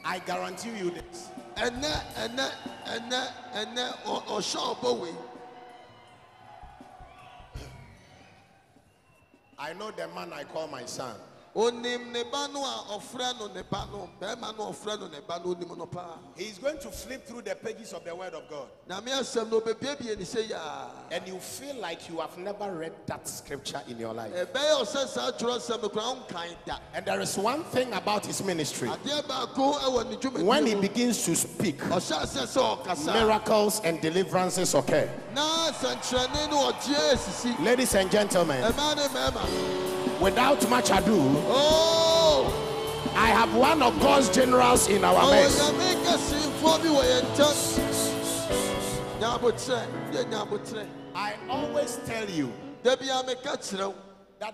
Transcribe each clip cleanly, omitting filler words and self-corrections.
I guarantee you this. I know the man I call my son. He's going to flip through the pages of the Word of God. And you feel like you have never read that scripture in your life. And there is one thing about his ministry. When he begins to speak, miracles and deliverances occur. Ladies and gentlemen, without much ado, I have one of God's generals in our midst. I always tell you that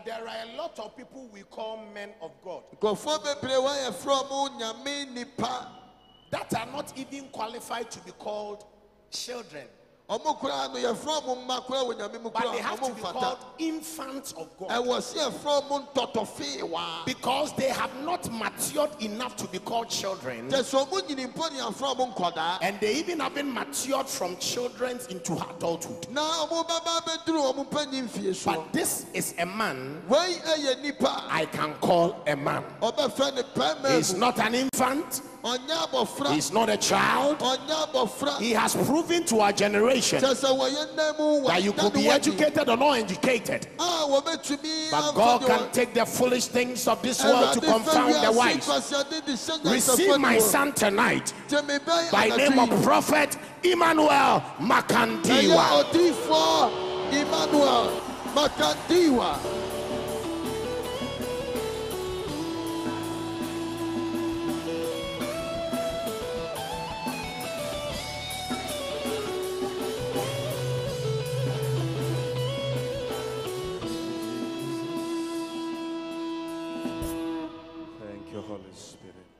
there are a lot of people we call men of God that are not even qualified to be called children. But they have to be called infants of God, because they have not matured enough to be called children, and they even haven't matured from children into adulthood. But this is a man I can call a man. He's not an infant. He's not a child. He has proven to our generation that you could be educated or not educated, but God can take the foolish things of this world to confound the wise. Receive my son tonight by name of Prophet Emmanuel Makandiwa. Emmanuel Makandiwa. Thank you, Holy Spirit.